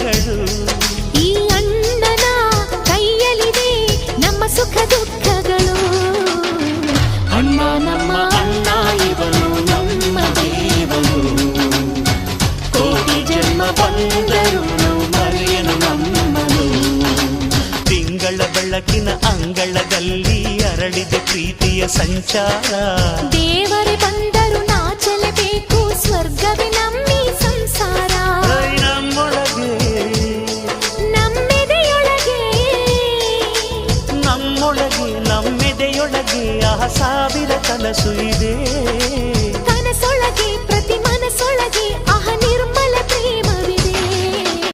ಮಗಳು. ಈ ಅಣ್ಣನ ಕೈಯಲ್ಲಿದೆ ನಮ್ಮ ಸುಖ ದುಃಖಗಳು. ಅಣ್ಣ ನಮ್ಮ ಅಣ್ಣ ಇವನು ನಮ್ಮ ದೇವನು. ಕೋಟಿ ಜನ್ಮ ಬಂದರು ಮರೆಯನು ನಮ್ಮನು. ತಿಂಗಳ ಬೆಳಕಿನ ಅಂಗಳದಲ್ಲಿ ಅರಳಿದ ಪ್ರೀತಿಯ ಸಂಚಾರ. ದೇವರೇ ಬಂದರು ನಾಚಲೇಬೇಕು ಸ್ವರ್ಗವೇ ನಮ್ಮ